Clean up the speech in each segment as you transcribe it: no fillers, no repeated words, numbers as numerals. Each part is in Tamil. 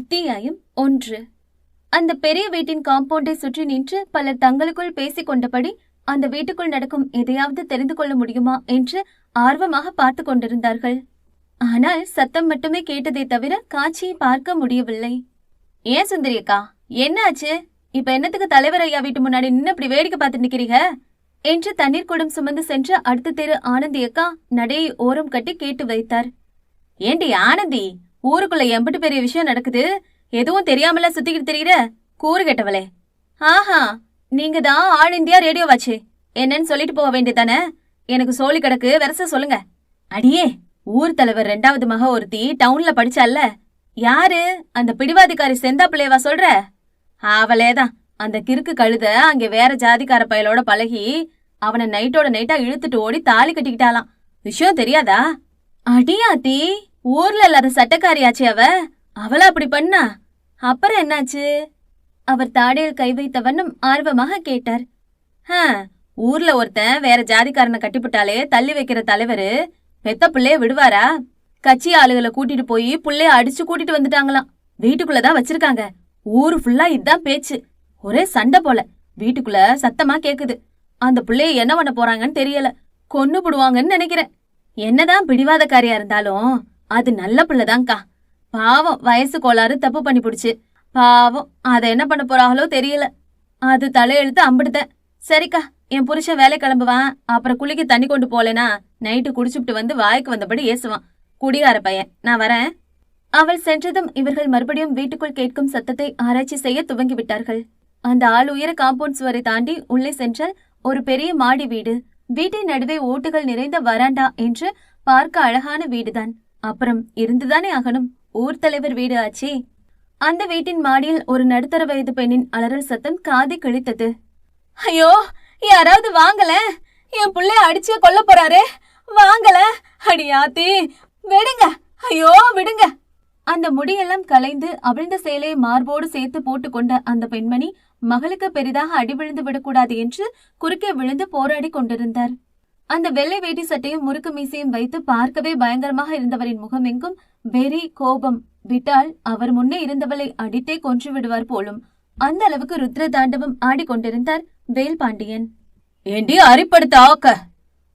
அத்தியாயம் 1. அந்த பெரிய வீட்டின் காம்பவுண்டை சுற்றி நின்று பலர் தங்களுக்குள் பேசிக் கொண்டபடி அந்த வீட்டுக்குள் நடக்கும் எதையாவது தெரிந்து கொள்ள முடியுமா என்று ஆர்வமாக பார்த்து கொண்டிருந்தார்கள். ஆனால் சத்தம் மட்டுமே கேட்டதை தவிர காட்சியை பார்க்க முடியவில்லை. ஏன் சுந்தரியக்கா, என்ன ஆச்சு? இப்ப என்னத்துக்கு தலைவர் ஐயா வீட்டு முன்னாடி நின்று இப்படி வேடிக்கை பார்த்து நிக்கிறீங்க என்று தண்ணீர் குடம் சுமந்து சென்ற அடுத்த தெரு ஆனந்தி அக்கா நடையை ஓரம் கட்டி கேட்டு வைத்தார். ஏண்டி ஆனந்தி, ஊருக்குள்ள எம்பிட்டு பெரிய விஷயம் நடக்குது, எதுவும் தெரியாமல சுத்திக்கிட்டு தெரியுற கூறு கேட்டவளே. ஆஹா, நீங்க தான் ஆல் இந்தியா ரேடியோ வாச்சு, என்னன்னு சொல்லிட்டு போக வேண்டியதானே? எனக்கு சோழி கிடக்கு, வரச சொல்லுங்க. அடியே, ஊர் தலைவர் 2வது மக ஒருத்தி டவுன்ல படிச்சால, யாரு? அந்த பிடிவாதிக்காரி செந்தா பிள்ளையவா சொல்ற? அவளேதான். அந்த கிறுக்கு கழுத அங்க வேற ஜாதிக்கார பயலோட பழகி அவனை நைட்டோட நைட்டா இழுத்துட்டு ஓடி தாலி கட்டிக்கிட்டாலாம். விஷயம் தெரியாதா? அடியாத்தி, ஊர்ல இல்லாத சட்டக்காரியாச்சு அவளா அப்படி பண்ணா? அப்புறம் என்னாச்சு? அவர் தாடையில் கை வைத்த வண்ணம் ஆர்வமாக கேட்டார். ஊர்ல ஒருத்தன் வேற ஜாதிக்காரனை கட்டிவிட்டாலே தள்ளி வைக்கிற தலைவரு பெத்த பிள்ளைய விடுவாரா? கட்சி ஆளுகளை கூட்டிட்டு போய் புள்ளைய அடிச்சு கூட்டிட்டு வந்துட்டாங்களாம். வீட்டுக்குள்ளதான் வச்சிருக்காங்க. ஊரு ஃபுல்லா இதான் பேச்சு. ஒரே சண்டை போல. வீட்டுக்குள்ள சத்தமா கேக்குது. அந்த பிள்ளைய என்ன பண்ண போறாங்கன்னு தெரியல. கொன்னு புடுவாங்கன்னு நினைக்கிறேன். என்னதான் பிடிவாதக்காரியா இருந்தாலும் அது நல்ல பிள்ளைதான்க்கா. பாவம், வயசு கோளாறு தப்பு பண்ணி பிடிச்சு. பாவம், அதை என்ன பண்ண போறாங்களோ தெரியல. அது தலையெழுத்து அம்பிடுத்தேன். சரிக்கா, என் புருஷன் வேலை கிளம்புவான். அப்புறம் குளிக்க தண்ணி கொண்டு போலேனா நைட்டு குடிச்சுட்டு வந்து வாய்க்கு வந்தபடி ஏசுவான். குடிகார பையன். நான் வரேன். அவள் சென்றதும் இவர்கள் மறுபடியும் வீட்டுக்குள் கேட்கும் சத்தத்தை ஆராய்ச்சி செய்ய துவங்கிவிட்டார்கள். அந்த ஆள் உயர காம்பவுண்ட் சுவரை தாண்டி உள்ளே சென்றால் ஒரு பெரிய மாடி வீடு. வீட்டின் நடுவே ஓட்டுகள் நிறைந்த வராண்டா என்று பார்க்க அழகான வீடுதான். அப்புறம் இருந்துதானே ஆகணும், ஊர் தலைவர் வீடு ஆச்சே. அந்த வீட்டின் மாடியில் ஒரு நடுத்தர வயது பெண்ணின் அலறல் சத்தம் காதை கிழித்தது. ஐயோ, யாராவது வாங்கல, என் பிள்ளைய அடிச்சு கொல்ல போறாரே, வாங்கல. அடியாத்தி, விடுங்க, ஐயோ விடுங்க. அந்த முடியெல்லாம் கலைந்து அவிழ்ந்த சேலையை மார்போடு சேர்த்து போட்டு கொண்ட அந்த பெண்மணி மகளுக்கு பெரிதாக அடி விழுந்து விடக்கூடாது என்று குறுக்கே விழுந்து போராடி கொண்டிருந்தார். அந்த வெள்ளை வேட்டி சட்டையும் முறுக்கு மீசையும் வைத்து பார்க்கவே பயங்கரமாக இருந்தவரின் முகம் எங்கும் வெறி, கோபம். விட்டால் அவர் முன்னே இருந்தவளை அடித்தே கொன்று விடுவார் போலும். அந்த அளவுக்கு ருத்ர தாண்டவம் ஆடிக்கொண்டிருந்தார் வேல்பாண்டியன். ஏண்டி அரிப்படுத்த ஆக்க,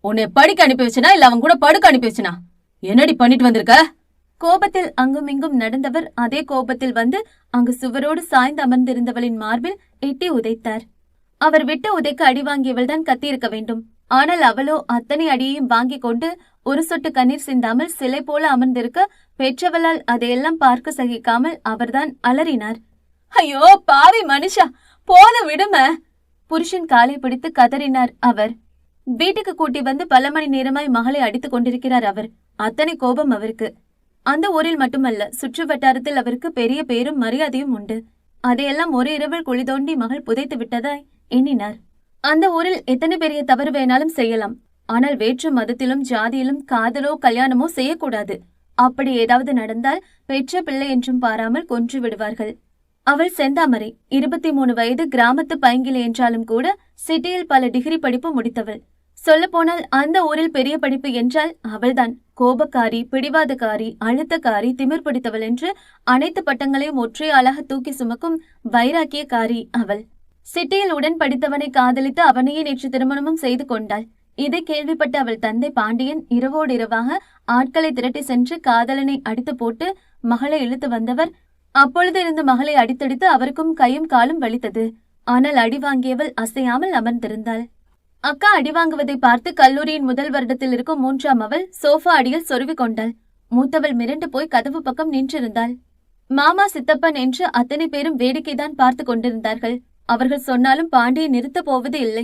உன்னை படிக்க அனுப்பி வச்சனா இல்ல அவன் கூட படுக்க அனுப்பி வச்சனா? என்னடி பண்ணிட்டு வந்திருக்க? கோபத்தில் அங்குமிங்கும் நடந்தவர் அதே கோபத்தில் வந்து அங்கு சுவரோடு சாய்ந்து அமர்ந்திருந்தவளின் மார்பில் எட்டி உதைத்தார். அவர் விட்டு உதைக்க அடி வாங்கியவள் தான் கத்தியிருக்க வேண்டும். ஆனால் அவளோ அத்தனை அடியையும் வாங்கி கொண்டு ஒரு சொட்டு கண்ணீர் சிந்தாமல் சிலை போல அமர்ந்திருக்க பெற்றவளால் அதையெல்லாம் பார்க்க சகிக்காமல் அவர்தான் அலறினார். ஐயோ பாவி மனுஷா, போத விடும. புருஷன் காலை பிடித்து கதறினார் அவர். வீட்டுக்கு கூட்டி வந்து பல மணி நேரமாய் மகளை அடித்துக் கொண்டிருக்கிறார் அவர். அத்தனை கோபம் அவருக்கு. அந்த ஊரில் மட்டுமல்ல, சுற்று வட்டாரத்தில் அவருக்கு பெரிய பேரும் மரியாதையும் உண்டு. அதையெல்லாம் ஒரு இரவில் குழி தோண்டி மகள் புதைத்து விட்டதாய் எண்ணினார். அந்த ஊரில் எத்தனை பெரிய தவறு வேணாலும் செய்யலாம். ஆனால் வேற்று மதத்திலும் ஜாதியிலும் காதலோ கல்யாணமோ செய்யக்கூடாது. அப்படி ஏதாவது நடந்தால் பெற்ற பிள்ளை என்றும் பாராமல் கொன்று விடுவார்கள். அவள் செந்தாமரை, 23 வயது, கிராமத்து பைங்கிலை என்றாலும் கூட சிட்டியில் பல டிகிரி படிப்பு முடித்தவள். சொல்ல போனால் அந்த ஊரில் பெரிய படிப்பு என்றால் அவள்தான். கோபக்காரி, பிடிவாதக்காரி, அழுத்தக்காரி, திமிர் பிடித்தவள் என்று அனைத்து பட்டங்களையும் ஒற்றை ஆளாக தூக்கி சுமக்கும் வைராக்கியக்காரி அவள். சிட்டியில் உடன் படித்தவனை காதலித்து அவனையே நேற்று திருமணமும் செய்து கொண்டாள். இதை கேள்விப்பட்ட அவள் தந்தை பாண்டியன் இரவோடு இரவாக ஆட்களை திரட்டி சென்று காதலனை அடித்து போட்டு மகளை இழுத்து வந்தவர். அப்பொழுது இருந்து மகளை அடித்தடித்து அவருக்கும் கையும் காலும் வலித்தது. ஆனால் அடி வாங்கியவள் அசையாமல் அமர்ந்திருந்தாள். அக்கா அடி வாங்குவதை பார்த்து கல்லூரியின் முதல் வருடத்தில் இருக்கும் 3ஆம் அவள் சோஃபா அடியில் சொருவி கொண்டாள். மூத்தவள் மிரண்டு போய் கதவு பக்கம் நின்றிருந்தாள். மாமா, சித்தப்பன் என்று அத்தனை பேரும் வேடிக்கைதான் பார்த்து கொண்டிருந்தார்கள். அவர்கள் சொன்னாலும் பாண்டியை நிறுத்த போவது இல்லை.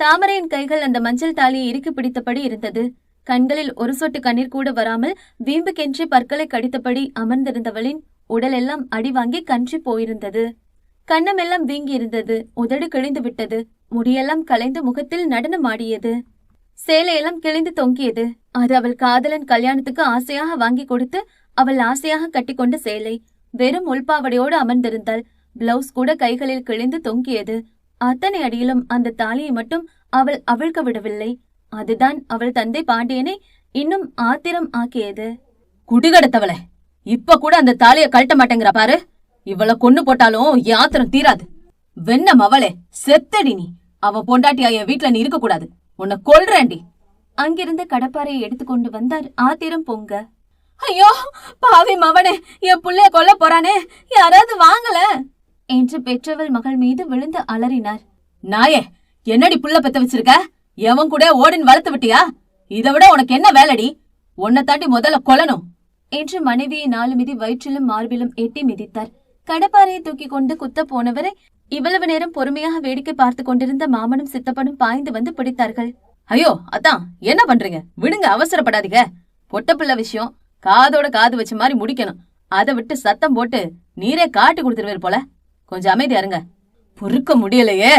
தாமரையின் கைகள் அந்த மஞ்சள் தாலியை இறுக்கி பிடித்தபடி இருந்தது. கண்களில் ஒரு சொட்டு கண்ணீர் கூட வராமல் வீம்புக்கென்றே பற்களை கடித்தபடி அமர்ந்திருந்தவளின் உடலெல்லாம் அடி வாங்கி கன்றி போயிருந்தது. கண்ணமெல்லாம் வீங்கி இருந்தது. உதடு கிழிந்து விட்டது. முடியெல்லாம் கலைந்து முகத்தில் நடனம் ஆடியது. சேலையெல்லாம் கிழிந்து தொங்கியது. அது அவள் காதலன் கல்யாணத்துக்கு ஆசையாக வாங்கி கொடுத்து அவள் ஆசையாக கட்டிக்கொண்ட சேலை. வெறும் உள்பாவடையோடு அமர்ந்திருந்தாள். பிளவுஸ் கூட கைகளில் கிழிந்து தொங்கியது. அத்தனை அடியிலும் அந்த தாலியை மட்டும் அவள் அவிழ்க்க விடவில்லை. அதுதான் அவள் தந்தை பாண்டியனை இன்னும் ஆத்திரம் ஆக்கியது. குடிகடத்தவளே, இப்ப கூட அந்த தாலியை கழட்ட மாட்டேங்கிற பாரு. இவளை கொன்னு போட்டாலும் யாத்திரம் தீராது. வெண்ண மவளே, செத்தடி நீ. அவன் பொண்டாட்டியா என் வீட்டுல நீ இருக்க கூடாது. உன்னை கொல்றேன்டி. அங்கிருந்து கடப்பாறையை எடுத்துக்கொண்டு வந்தார் ஆத்திரம் பொங்க. ஐயோ பாவி மவனே, என் புள்ளைய கொல்ல போறானே, யாராவது வாங்கல என்று பெற்றவள் மகள் மீது விழுந்து அலறினார். நாயே, என்னடி புள்ள பெத்த வச்சிருக்க? எவன் கூட ஓடின் வளர்த்து விட்டியா? இதை விட உனக்கு என்ன வேலடி? உன்னை தாண்டி முதல்ல கொல்லணும் என்று மனைவியை 4 மிதி வயிற்றிலும் மார்பிலும் எட்டி மிதித்தார். கடப்பாறையை தூக்கி கொண்டு குத்த போனவரை இவ்வளவு நேரம் பொறுமையாக வேடிக்கை பார்த்து கொண்டிருந்த மாமனும் சித்தப்பனும் பாய்ந்து வந்து பிடித்தார்கள். ஐயோ அதான், என்ன பண்றீங்க? விடுங்க, அவசரப்படாதீங்க. பொட்டப்பிள்ள விஷயம் காதோட காது வச்ச மாதிரி முடிக்கணும். அதை விட்டு சத்தம் போட்டு நீரே காட்டி கொடுத்துருவேர் போல. கொஞ்சம் அமைதியா இருங்க. பொறுக்க முடியலையே.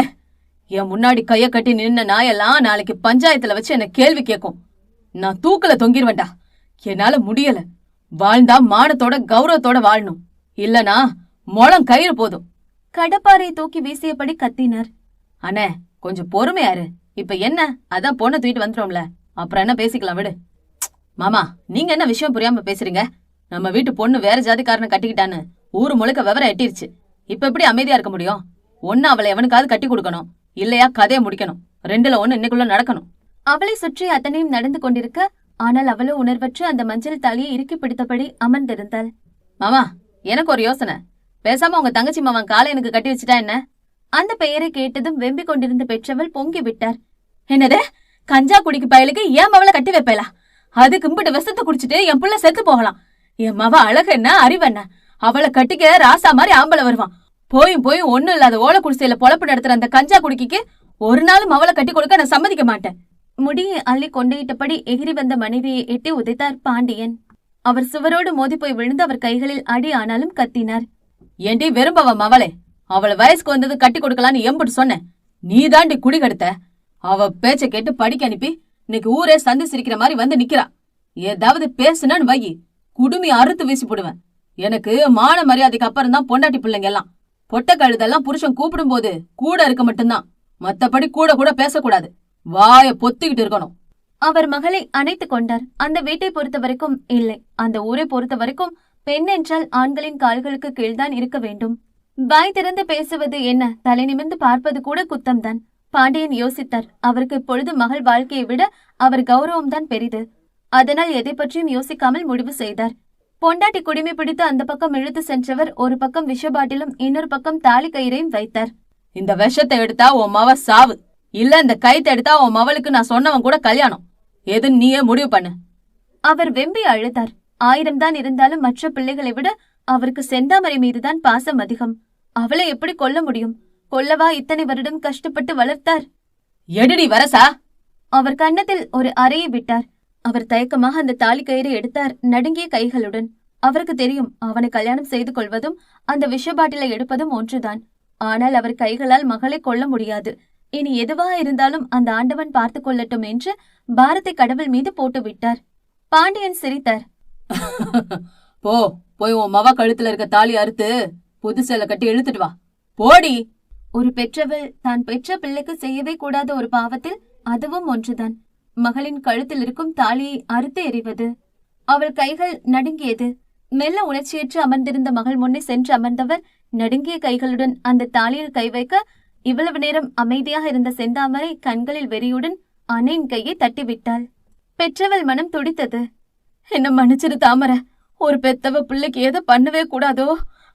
என் முன்னாடி கைய கட்டி நின்ன நாயெல்லாம் நாளைக்கு பஞ்சாயத்துல வச்சு என்ன கேள்வி கேட்கும். நான் தூக்கல தொங்கிருவேன்டா. என்னால முடியல. வாழ்ந்தா மானத்தோட கௌரவத்தோட வாழணும், இல்லனா மொளம் கயிறு போதும். கடப்பாறை தூக்கி வீசியபடி கத்தினார். அண்ணே கொஞ்சம் பொறுமையாரு. இப்ப என்ன, அதான் பொண்ணை தூக்கிட்டு வந்துட்டோம்ல, அப்புறம் என்ன பேசிக்கலாம் விடு. மாமா, நீங்க என்ன விஷயம் புரியாம பேசுறீங்க? நம்ம வீட்டு பொண்ணு வேற ஜாதிக்காரனை கட்டிக்கிட்டான்னு ஊரு முழுக்க விவரம் எட்டிருச்சு. இப்ப எப்படி அமைதியா இருக்க முடியும்? ஒன்னு அவளை எவனுக்காவது கட்டி கொடுக்கணும், இல்லையா கதையை முடிக்கணும். 2ல 1 இன்னைக்குள்ள நடக்கணும். அவளை சுற்றி அத்தனையும் நடந்து கொண்டிருக்க, ஆனால் அவளோ உணர்வற்று அந்த மஞ்சள் தாலியை இறுக்கி பிடித்தபடி அமர்ந்திருந்தாள். மாமா, எனக்கு ஒரு யோசனை. பேசாம உங்க தங்கச்சி மாவன் காலை எனக்கு கட்டி வச்சுட்டா என்ன? அந்த பெயரை கேட்டதும் வெம்பிக் கொண்டிருந்த பெற்றவள் பொங்கி விட்டார். என்னது, கஞ்சா குடிக்கு பயலுக்கு ஏன் மவளை கட்டி வைப்பேலா? அது கும்பிட்டு விஷத்தை குடிச்சிட்டு என் புள்ள செத்து போகலாம். என் மவ அழகு என்ன, அறிவு என்ன? அவளை கட்டிக்க ராசா மாதிரி ஆம்பளை வருவான். போயும் போயும் ஒண்ணும் இல்லாத ஓலை குடிசையில பொழப்பு நடத்துற அந்த கஞ்சா குடிக்கு ஒரு நாளும் அவளை கட்டி கொடுக்க நான் சம்மதிக்க மாட்டேன். முடியை அள்ளி கொண்டையிட்டபடி எகிரி வந்த மனைவியை எட்டி உதைத்தார் பாண்டியன். அவர் சுவரோடு மோதி போய் விழுந்து அவர் கைகளில் அடி ஆனாலும் கத்தினார். ஏண்டி வெறும்பவ மவளே, அவளை வயசுக்கு வந்தது கட்டி கொடுக்கலான்னு எம்புட்டு சொன்ன. நீ தாண்டி குடி கெடுத்த. அவ பேச்ச கேட்டு படிக்க அனுப்பி இன்னைக்கு ஊரே சந்தி சிரிக்கிற மாதிரி வந்து நிக்கிறா. ஏதாவது பேசுனான்னு வை, குடுமி அறுத்து வீசி போடுவேன். எனக்கு மான மரியாதைக்கு அப்புறம் தான் பொண்டாட்டி பிள்ளைங்க எல்லாம். பொட்ட கழுதெல்லாம் புருஷன் கூப்பிடும் போது கூட இருக்க மட்டும்தான், மத்தபடி கூட கூட பேசக்கூடாது. வாய பொத்திக்கிட்டு இருக்கணும். அவர் மகளை அணைத்துக் கொண்டார். அந்த வீட்டை பொறுத்த வரைக்கும் இல்லை, அந்த ஊரை பொறுத்த வரைக்கும் பெண் என்றால் ஆண்களின் கால்களுக்கு கீழ்தான் இருக்க வேண்டும். வாய் திறந்து பேசுவது என்ன, தலை நிமிர்ந்து பார்ப்பது கூட குத்தம்தான். பாண்டியன் யோசித்தார். அவருக்கு இப்பொழுது மகள் வாழ்க்கையை விட அவர் கௌரவம்தான் பெரிது. அதனால் எதை பற்றியும் யோசிக்காமல் முடிவு செய்தார். பொண்டாட்டி குடிமை பிடித்து அந்த பக்கம் இழுத்து சென்றவர் ஒரு பக்கம் விஷபாட்டிலும் இன்னொரு பக்கம் தாலி கயிறையும் வைத்தார். இந்த விஷத்தை எடுத்தா உன் மவ சாவு, இல்ல இந்த கைத்தை எடுத்தா உன் மவளுக்கு நான் சொன்னவன் கூட கல்யாணம். எதுன்னு நீயே முடிவு பண்ணு. அவர் வெம்பி அழுதார். 1000 தான் இருந்தாலும் மற்ற பிள்ளைகளை விட அவருக்கு செந்தாமரை மீதுதான் பாசம் அதிகம். அவளை எப்படி கொல்ல முடியும்? கொல்லவா இத்தனை வருடம் கஷ்டப்பட்டு வளர்த்தார்? எடுடி வரசா. அவர் கன்னத்தில் ஒரு அறையை விட்டார். அவர் தயக்கமாக அந்த தாலி கயிறை எடுத்தார், நடுங்கிய கைகளுடன். அவருக்கு தெரியும், அவனை கல்யாணம் செய்து கொள்வதும் அந்த விஷபாட்டிலை எடுப்பதும் ஒன்றுதான். ஆனால் அவர் கைகளால் மகளை கொல்ல முடியாது. இனி எதுவா இருந்தாலும் அந்த ஆண்டவன் பார்த்து கொள்ளட்டும் என்று பாரத்தை கடவுள் மீது போட்டு விட்டார். பாண்டியன் சிரித்தார். போய் உன் மவ கழுத்துல இருக்க தாலி அறுத்து புது சேலை கட்டி இழுத்துட்டு வா, போடி. ஒரு பெற்றவள் தான் பெற்ற பிள்ளைக்கு செய்யவே கூடாத ஒரு பாவத்தில் அதுவும் ஒன்றுதான், மகளின் கழுத்தில் இருக்கும் தாலியை அறுத்து எறிவது. அவள் கைகள் நடுங்கியது. மெல்ல உணர்ச்சியற்று அமர்ந்திருந்த மகள் முன்னே சென்று அமர்ந்தவர் நடுங்கிய கைகளுடன் அந்த தாலியில் கை வைக்க, இவ்வளவு நேரம் அமைதியாக இருந்த செந்தாமரை கண்களில் வெறியுடன் அன்னையின் கையை தட்டிவிட்டாள். பெற்றவள் மனம் துடித்தது. என்ன மன்னிச்சிரு தாமரை, ஒரு பெத்தவ பிள்ளைக்கு எதை பண்ணவே கூடாதோ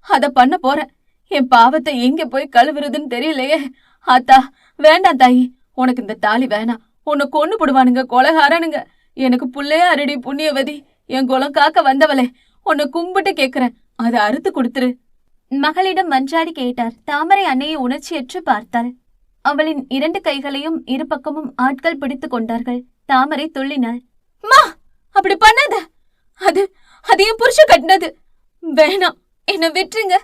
அத பண்ண போறேன். என் பாவத்தை எங்க போய் கழுவுறதுன்னு தெரியலையே. ஆத்தா வேண்டாம் தாயி, உனக்கு இந்த தாலி வேணாம். உன்னை கொன்னு போடுவானுங்க கொலைகாரனுங்க. எனக்கு புள்ளையா அருடி புண்ணியவதி, என் குலம் காக்க வந்தவளே, உன்னை கும்பிட்டு கேக்குறேன், அதை அறுத்து கொடுத்துரு. மகளிடம் மன்றாடி கேட்டார். தாமரை அன்னையை உணர்ச்சியற்று பார்த்தாள். அவளின் 2 கைகளையும் இரு பக்கமும் ஆட்கள் பிடித்து கொண்டார்கள். தாமரை துள்ளினாள். மா, அப்படி பண்ணாத. அது என் புருஷ கட்டினது. வேணாம், என்ன விட்டுருங்க.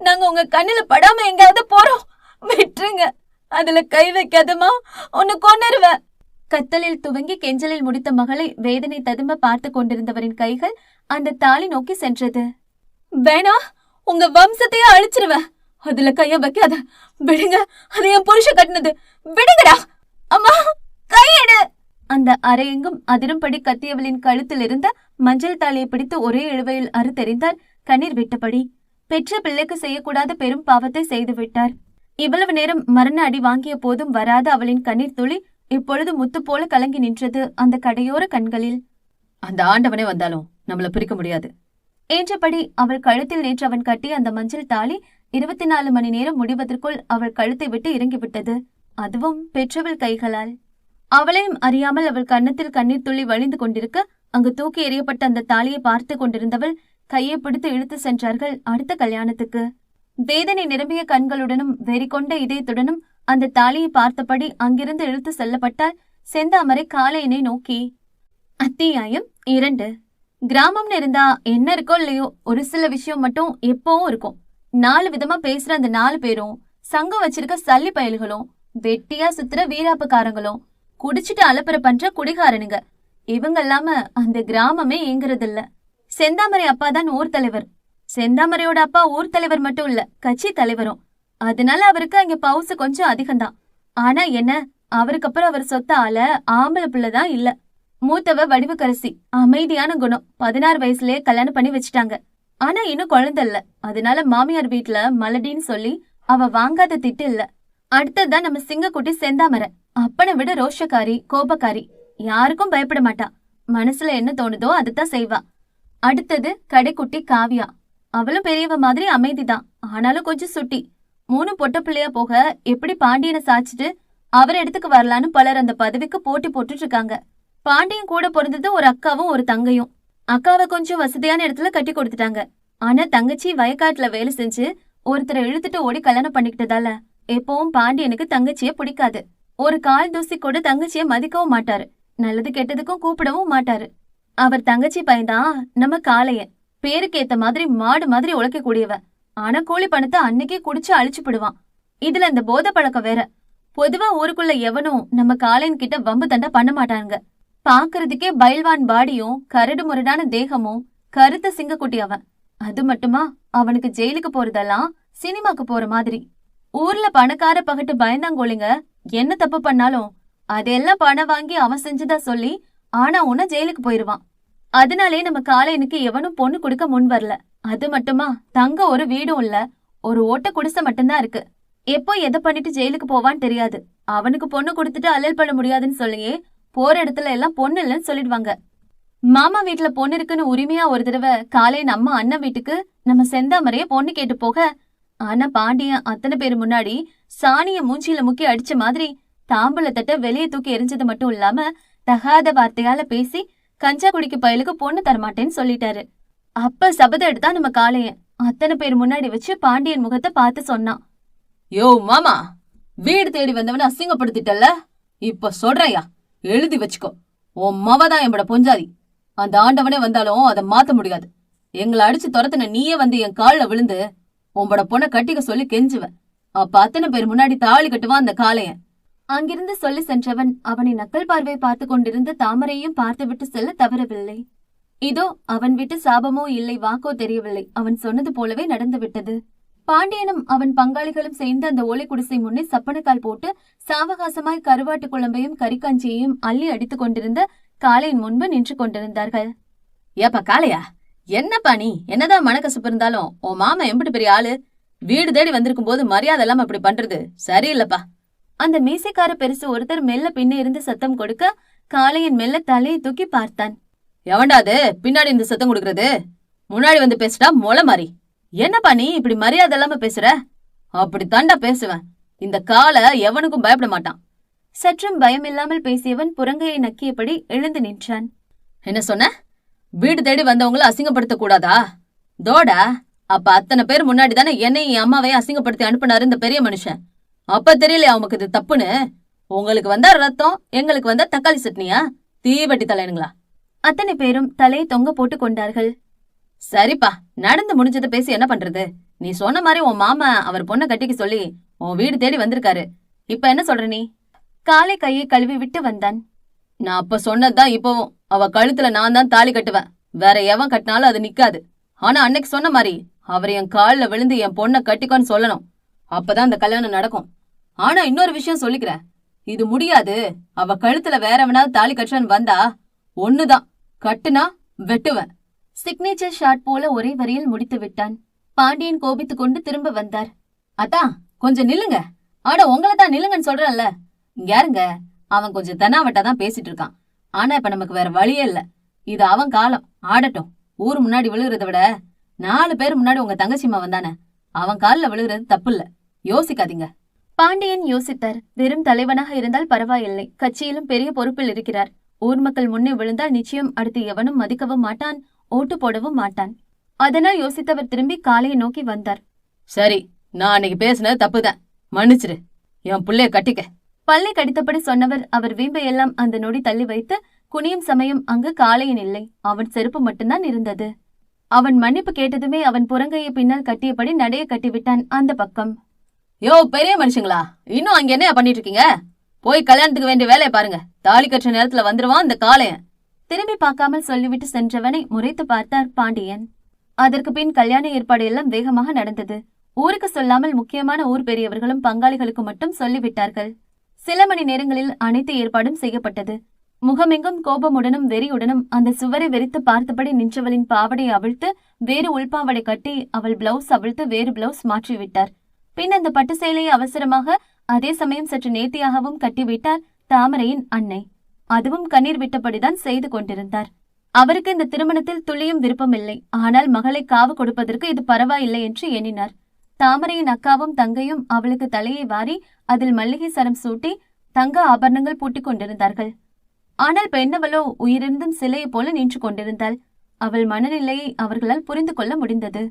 நாங்க உங்க கண்ணுல படாம எங்காவது போறோம். விட்டுருங்க. அதுல கை வைக்காதமா, உன்னை கொன்னுருவ. கத்தலில் துவங்கி கெஞ்சலில் முடித்த மகளை வேதனை ததும்ப பார்த்து கொண்டிருந்தவரின் கைகள் அந்த தாலி நோக்கி சென்றது. வேணா, உங்க வம்சத்தையே அழிச்சிருவ. அதுல கைய வைக்காத. விடுங்க, அது என் புருஷ கட்டினது. விடுங்கடா. அம்மா, கையெடு. அந்த அரையெங்கும் அதிரும்படி கத்தியவளின் கழுத்தில் இருந்த மஞ்சள் தாலியை பிடித்து ஒரே இழுவையில் அறுத்தெறிந்தார், கண்ணீர் விட்டபடி. பெற்ற பிள்ளைக்கு செய்யக்கூடாத பெரும் பாவத்தை செய்து விட்டார். இவ்வளவு நேரம் மரண அடி வாங்கிய போதும் வராத அவளின் கண்ணீர் துளி இப்பொழுது முத்து போல கலங்கி நின்றது அந்த கடையோர கண்களில். அந்த ஆண்டவனே வந்தாலும் நம்மள பிரிக்க முடியாது என்றபடி அவள் கழுத்தில் நேற்று அவன் கட்டிய அந்த மஞ்சள் தாலி 24 மணி நேரம் முடிவதற்குள் அவள் கழுத்தை விட்டு இறங்கிவிட்டது. அதுவும் பெற்றவள் கைகளால். அவளையும் அறியாமல் அவள் கன்னத்தில் கண்ணீர் துள்ளி வழிந்து கொண்டிருக்க அங்கு தூக்கி எறியப்பட்ட அந்த தாலியை பார்த்து கொண்டிருந்தவள் கையை பிடித்து இழுத்து சென்றார்கள் அடுத்த கல்யாணத்துக்கு. வேதனை நிரம்பிய கண்களுடனும் வெறி கொண்ட இதயத்துடனும் அந்த தாலியை பார்த்தபடி அங்கிருந்து இழுத்து செல்லப்பட்டால் செந்தாமரை காளையனை நோக்கி. அத்தியாயம் 2. கிராமம்னு இருந்தா என்ன இருக்கோ இல்லையோ ஒரு சில விஷயம் மட்டும் எப்பவும் இருக்கும். 4 விதமா பேசுற அந்த 4 பேரும், சங்கம் வச்சிருக்க சல்லி பயல்களும், வெட்டியா சுத்துற வீராப்பக்காரங்களும், குடிச்சிட்டு அலப்பற பண்ற குடிகாரனுங்க, இவங்க இல்லாம அந்த கிராமமே இயங்குறது இல்ல. செந்தாமரை அப்பா தான் ஊர் தலைவர். செந்தாமரையோட அப்பா ஊர் தலைவர் மட்டும் இல்ல, கட்சி தலைவரும். அதனால அவருக்கு அங்க பவுசு கொஞ்சம் அதிகம்தான். ஆனா என்ன, அவருக்கு அப்புறம் அவர் சொத்த ஆள ஆம்பளை பிள்ளைதான் இல்ல. மூத்தவ வடிவுக்கரசி, அமைதியான குணம், 16 வயசுலயே கல்யாணம் பண்ணி வச்சுட்டாங்க. ஆனா இன்னும் குழந்தை இல்ல. அதனால மாமியார் வீட்டுல மலடின்னு சொல்லி அவ வாங்காத திட்டு இல்ல. அடுத்ததுதான் நம்ம சிங்கக்குட்டி செந்தாமரை. அப்பனை விட ரோஷக்காரி, கோபக்காரி, யாருக்கும் பயப்பட மாட்டா. மனசுல என்ன தோணுதோ அதுதான் செய்வா. அடுத்தது கடைக்குட்டி காவியா. அவளும் பெரியவ மாதிரி அமைதிதான், ஆனாலும் கொஞ்சம் சுட்டி. 3 பொட்ட பிள்ளையா போக எப்படி பாண்டியனை சாச்சிட்டு அவர் இடத்துக்கு வரலான்னு பலர் அந்த பதவிக்கு போட்டி போட்டுட்டு இருக்காங்க. பாண்டியன் கூட பிறந்தது ஒரு அக்காவும் ஒரு தங்கையும். அக்காவை கொஞ்சம் வசதியான இடத்துல கட்டி கொடுத்துட்டாங்க. ஆனா தங்கச்சி வயக்காட்டுல வேலை செஞ்சு ஒருத்தரை இழுத்துட்டு ஓடி கல்யாணம் பண்ணிக்கிட்டதால எப்பவும் பாண்டியனுக்கு தங்கச்சிய பிடிக்காது. ஒரு கால் தூசி கூட தங்கச்சிய மதிக்கவும் மாட்டாரு. நல்லது கெட்டதுக்கும் கூப்பிடவும் மாட்டாரு. அவர் தங்கச்சி பையன்தான் நம்ம காளையன். பேருக்கு ஏத்த மாதிரி மாடு மாதிரி உழைக்க கூடியவ. ஆனா கூலி பணத்தை அன்னைக்கே குடிச்சு அழிச்சுப்பிடுவான். இதுல இந்த போத பழக்கம் வேற. பொதுவா ஊருக்குள்ள எவனும் நம்ம காளையன் கிட்ட வம்பு தண்டா பண்ண மாட்டாங்க. பாக்குறதுக்கே பயில்வான் பாடியும் கரடு முரடான தேகமும் கருத்த சிங்கக்குட்டி அவன். அது மட்டுமா, அவனுக்கு ஜெயிலுக்கு போறதெல்லாம் சினிமாக்கு போற மாதிரி. ஊர்ல பணக்கார பகட்டு பயந்தாங்கோலிங்க என்ன தப்பு பண்ணாலும் அதெல்லாம் பணம் வாங்கி அவன் செஞ்சதா சொல்லி ஆனா உன்ன ஜெயிலுக்கு போயிருவான். அதனாலே நம்ம காளையனுக்கு எவனும் பொண்ணு கொடுக்க முன் வரல. அது மட்டுமா, தங்க ஒரு வீடும் இல்ல, ஒரு ஓட்ட குடிசை மட்டும்தான் இருக்கு. எப்போ எதை பண்ணிட்டு ஜெயிலுக்கு போவான்னு தெரியாது. அவனுக்கு பொண்ணு கொடுத்துட்டு அல்லல் பண்ண முடியாதுன்னு சொல்லியே போற இடத்துல எல்லாம் பொண்ணு இல்லைன்னு சொல்லிடுவாங்க. மாமா வீட்டுல பொண்ணு இருக்குன்னு உரிமையா ஒரு தடவை காளையன் அம்மா அண்ணன் வீட்டுக்கு நம்ம செந்தாமரைய பொண்ணு கேட்டு போக, ஆனா பாண்டியன் அத்தனை பேர் முன்னாடி சாணிய மூஞ்சியில முக்கி அடிச்ச மாதிரி தாம்பூல தட்ட வெளியே தூக்கி எரிஞ்சது மட்டும் இல்லாம தகாத வார்த்தையால பேசி கஞ்சா குடிக்க பயலுக்கு பொண்ணு தரமாட்டேன்னு சொல்லிட்டாரு. அப்ப சபதம் எடுத்தா நம்ம காளையன் அத்தனை பேர் முன்னாடி வச்சு பாண்டியன் முகத்தை பார்த்து சொன்னான். யோ மாமா, வீடு தேடி வந்தவன அசிங்கப்படுத்திட்டல்ல, இப்ப சொல்றையா, எழுதி வச்சுக்கோ. உன் மவதான் என்னோட பொஞ்சாதி. அந்த ஆண்டவனே வந்தாலும் அதை மாத்த முடியாது. எங்களை அடிச்சு துரத்துன நீயே வந்து என் காலில் விழுந்து உங்களோட பொண்ணை கட்டிக்க சொல்லி கெஞ்சுவ. அப்ப அத்தனை பேர் முன்னாடி தாலி கட்டுவான் அந்த காளையன். அங்கிருந்து சொல்லி சென்றவன் அவனை நக்கல் பார்வை பார்த்து கொண்டிருந்த தாமரையும் பார்த்துவிட்டு செல்ல தவறவில்லை. இதோ அவன் விட்டு சாபமோ இல்லை வாக்கோ தெரியவில்லை. அவன் சொன்னது போலவே நடந்து விட்டது. பாண்டியனும் அவன் பங்காளிகளும் சேர்ந்து அந்த ஓலை குடிசை முன்னே சப்பனக்கால் போட்டு சாவகாசமாய் கருவாட்டு குழம்பையும் கறிக்காஞ்சியையும் அள்ளி அடித்துக் கொண்டிருந்த காளையின் முன்பு நின்று கொண்டிருந்தார்கள். ஏப்பா காளையா, என்னப்பா நீ என்னதான் மனக்கசப்பு இருந்தாலும் உன் மாமா எம்பிட்டு பெரிய ஆளு. வீடு தேடி வந்திருக்கும் போது மரியாதை இல்லாம அப்படி பண்றது சரியில்லப்பா. அந்த மீசைக்கார பெருசு ஒருத்தர் மெல்ல பின்னே இருந்து சத்தம் கொடுக்க காளையன் மெல்ல தலையை தூக்கி பார்த்தான். எவன்டாது பின்னாடி இந்த சத்தம் கொடுக்கறது? முன்னாடி வந்து பேசுடா மொளை மாறி. என்னப்பா நீ இப்படி மரியாதை இல்லாம பேசுற? அப்படி தாண்டா பேசுவேன். இந்த காலை எவனுக்கும் பயப்பட மாட்டான். சற்றும் பயமில்லாமல் பேசியவன் புறங்கையை நக்கியபடி எழுந்து நின்றான். என்ன சொன்ன? வீடு தேடி வந்தவங்கள அசிங்கப்படுத்த கூடாதா? தோடா, அப்ப அத்தனை பேர் முன்னாடி தானே என்னையும் என் அம்மாவையும் அசிங்கப்படுத்தி அனுப்புனாரு இந்த பெரிய மனுஷன். அப்ப தெரியலையா அவனுக்கு இது தப்புன்னு? உங்களுக்கு வந்தா ரத்தம், எங்களுக்கு வந்தா தக்காளி சட்னியா? தீவட்டி தலைனுங்களா? அத்தனை பேரும் தலையை தொங்க போட்டு கொண்டார்கள். சரிப்பா, நடந்து முடிஞ்சதை பேசி என்ன பண்றது? நீ சொன்ன மாதிரி உன் மாமா அவர் பொண்ணை கட்டிக்க சொல்லி உன் வீடு தேடி வந்திருக்காரு. இப்ப என்ன சொல்ற நீ? காலை கையை கழுவி விட்டு வந்தான். நான் அப்ப சொன்னதுதான் இப்பவும். அவ கழுத்துல நான் தான் தாலி கட்டுவேன். வேற எவன் கட்டினாலும் அது நிக்காது. ஆனா அன்னைக்கு சொன்ன மாதிரி அவர் என் காலில் விழுந்து என் பொண்ணை கட்டிக்கோன்னு சொல்லணும். அப்பதான் அந்த கல்யாணம் நடக்கும். ஆனா இன்னொரு விஷயம் சொல்லிக்கிறேன், இது முடியாது. அவ கழுத்துல வேறவனாவது தாலி கட்டுறான்னு வந்தா ஒண்ணுதான், கட்டுனா வெட்டுவேன். சிக்னேச்சர் ஷாட் போல ஒரே வரியில் முடித்து விட்டான். பாண்டியன் கோபித்துக் கொண்டு திரும்ப வந்தார். அத்தா, கொஞ்சம் நில்லுங்க. ஆட உங்களை தான் நில்லுங்கன்னு சொல்றேன்ல. இங்க யாருங்க? அவன் கொஞ்சம் தெனாவட்டா தான் பேசிட்டு இருக்கான். ஆனா இப்ப நமக்கு வேற வழியே இல்ல. இது அவன் காலம், ஆடட்டும். ஊர் முன்னாடி விழுகிறத விட 4 பேர் முன்னாடி உங்க தங்கச்சிமா வந்தானே, அவன் காலில் விழுகிறது தப்பு இல்ல. யோசிக்காதீங்க. பாண்டியன் யோசித்தார். வெறும் தலைவனாக இருந்தால் பரவாயில்லை, கட்சியிலும் பெரிய பொறுப்பில் இருக்கிறார். ஊர் மக்கள் முன்னே விழுந்தால் நிச்சயம் அடுத்து எவனும் மதிக்கவும் மாட்டான், ஓட்டு போடவும் மாட்டான். அதனால் யோசித்தவர் திரும்பி காளையை நோக்கி வந்தார். சரி, நான் அன்னைக்கு பேசினது தப்புதான், மன்னிச்சிரு. என் புள்ளைய கட்டிக்க. பல்லை கடித்தபடி சொன்னவர் அவர் வீம்பையெல்லாம் அந்த நொடி தள்ளி வைத்து குனியும் சமயம் அங்கு காளையன் இல்லை, அவன் செருப்பு மட்டும்தான் இருந்தது. அவன் மன்னிப்பு கேட்டதுமே அவன் புறங்கையை பின்னால் கட்டியபடி நடைய கட்டிவிட்டான் அந்த பக்கம். யோ பெரிய மனுஷங்களா, இன்னும் அங்க என்ன பண்ணிட்டு இருக்கீங்க? போய் கல்யாணத்துக்கு வேண்டிய வேலையை பாருங்க. தாலி கட்டுற நேரத்துல வந்துருவான் அந்த காளையன். திரும்பி பார்க்காமல் சொல்லிவிட்டு சென்றவனை முறைத்து பார்த்தார் பாண்டியன். அதற்கு பின் கல்யாண ஏற்பாடு எல்லாம் வேகமாக நடந்தது. ஊருக்கு சொல்லாமல் முக்கியமான ஊர் பெரியவர்களும் பங்காளிகளுக்கு மட்டும் சொல்லிவிட்டார்கள். சில மணி நேரங்களில் அனைத்து ஏற்பாடும் செய்யப்பட்டது. முகமெங்கும் கோபமுடனும் வெறியுடனும் அந்த சுவரை வெறித்து பார்த்தபடி நின்றவளின் பாவடை அவிழ்த்து வேறு உள்பாவடை கட்டி அவள் பிளவுஸ் அவிழ்த்து வேறு பிளவுஸ் மாற்றிவிட்டார். பின் அந்த பட்டு சேலையை அவசரமாக அதே சமயம் சற்று நேர்த்தியாகவும் கட்டிவிட்டார் தாமரையின் அன்னை. அதுவும் கண்ணீர் விட்டபடிதான் செய்து கொண்டிருந்தார். அவருக்கு இந்த திருமணத்தில் துளியும் விருப்பமில்லை. ஆனால் மகளை காவு கொடுப்பதற்கு இது பரவாயில்லை என்று எண்ணினார். தாமரையின் அக்காவும் தங்கையும் அவளுக்கு தலையை வாரி அதில் மல்லிகை சரம் சூட்டி தங்க ஆபரணங்கள் பூட்டிக் கொண்டிருந்தார்கள். ஆனால் பெண்ணவளோ உயிரிழந்தும் சிலையை போல நின்று கொண்டிருந்தாள். அவள் மனநிலையை அவர்களால் புரிந்து கொள்ள முடிந்தது.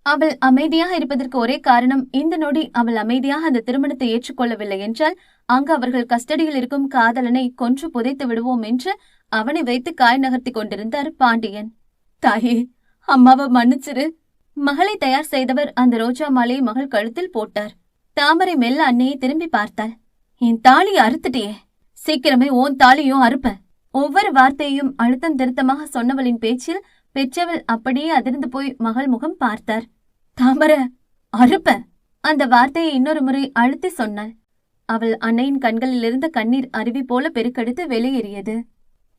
அவள் அமைதியாக இருப்பதற்கு ஒரே காரணம், இந்த நொடி அவள் அமைதியாக அந்த திருமணத்தை ஏற்றுக்கொள்ளவில்லை என்றால் அங்கு அவர்கள் கஸ்டடியில் இருக்கும் காதலனை கொன்று புதைத்து விடுவோம் என்று அவனை வைத்து காய் நகர்த்தி கொண்டிருந்தார் பாண்டியன். தாயே, அம்மாவை மன்னிச்சிரு. மகளை தயார் செய்தவர் அந்த ரோஜா மாலையை மகள் கழுத்தில் போட்டார். தாமரை மெல்ல அன்னையை திரும்பி பார்த்தாள். என் தாலியை அறுத்துட்டியே, சீக்கிரமே ஓன் தாலியும் அறுப்ப. ஒவ்வொரு வார்த்தையையும் அழுத்தம் திருத்தமாக சொன்னவளின் பேச்சில் பெற்றவள் அப்படியே அதிர்ந்து போய் மகள் முகம் பார்த்தார். தாமரை, அறுப்ப. அந்த வார்த்தையை இன்னொரு முறை அழுத்தி சொன்னாள். அவள் அன்னையின் கண்களில் இருந்த கண்ணீர் அருவி போல பெருக்கெடுத்து வெளியேறியது.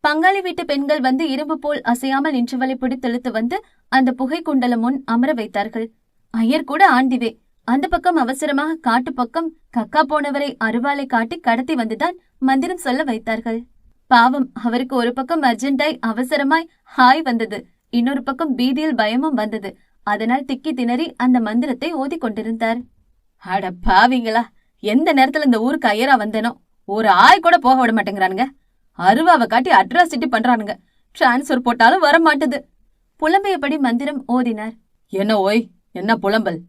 பங்காளி வீட்டு பெண்கள் வந்து இரும்பு போல் அசையாமல் நின்றவளை பிடித்தெழுத்து வந்து அந்த புகை குண்டலம் முன் அமர வைத்தார்கள். ஐயர் கூட ஆண்டிவே. அந்த பக்கம் அவசரமாக காட்டு பக்கம் கக்கா போனவரை அருவாளை காட்டி கடத்தி வந்துதான் மந்திரம் சொல்ல வைத்தார்கள். பாவம், அவருக்கு ஒரு பக்கம் அர்ஜென்டாய் அவசரமாய் ஹாய் வந்தது, இன்னொரு பக்கம் பீதியில் பயமும் வந்தது. அதனால் திக்கி திணறி அந்த மந்திரத்தை ஓதி கொண்டிருந்தார். அட பாவிங்களா, எந்த நேரத்துல இந்த ஊருக்கு ஐயரா வந்தேனோ, ஒரு ஆய் கூட போக விட மாட்டேங்கிறானுங்க. அருவாவை காட்டி அட்ராசிட்டி பண்றானுங்க. டிரான்ஸ்பர் போட்டாலும் வர மாட்டுது. புலம்பியபடி மந்திரம் ஓதினார். என்ன ஓய், என்ன புலம்பல்?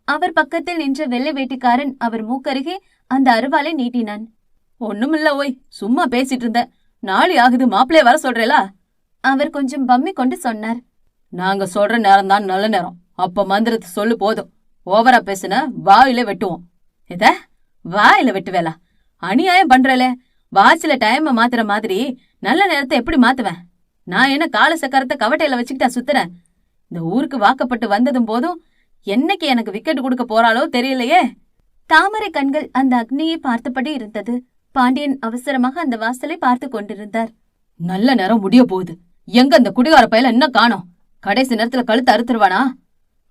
அவர் பக்கத்தில் நின்ற வெள்ளை வேட்டிக்காரன் அவர் மூக்கருகே அந்த அருவாளை நீட்டினான். ஒண்ணுமில்ல ஓய், சும்மா பேசிட்டு இருந்த. நாளை ஆகுது, மாப்பிள்ளைய வர சொல்றேலா? அவர் கொஞ்சம் பம்மி கொண்டு சொன்னார். நாங்க சொல்ற நேரம் தான் நல்ல நேரம். அப்ப மந்திரத்தை சொல்லு போதும். ஓவரா பேசுன வாயில வெட்டுவோம். எத வாயில வெட்டுவேலா? அநியாயம் பண்றல. வாட்சில டைம் மாத்துற மாதிரி நல்ல நேரத்தை எப்படி மாத்துவேன்? நான் என்ன கால சக்கரத்தை கவட்டையில வச்சுக்கிட்டா சுத்துறேன்? இந்த ஊருக்கு வாக்கப்பட்டு வந்ததும் போதும் என்னைக்கு எனக்கு விக்கெட் கொடுக்க போறாளோ தெரியலையே. தாமரை கண்கள் அந்த அக்னியை பார்த்தபடி இருந்தது. பாண்டியன் அவசரமாக அந்த வாசலை பார்த்து கொண்டிருந்தார். நல்ல நேரம் முடிய போகுது. எங்க அந்த குடிகார பையல என்ன காணோம்? கடைசி நேரத்துல கழுத்து அறுத்துருவானா?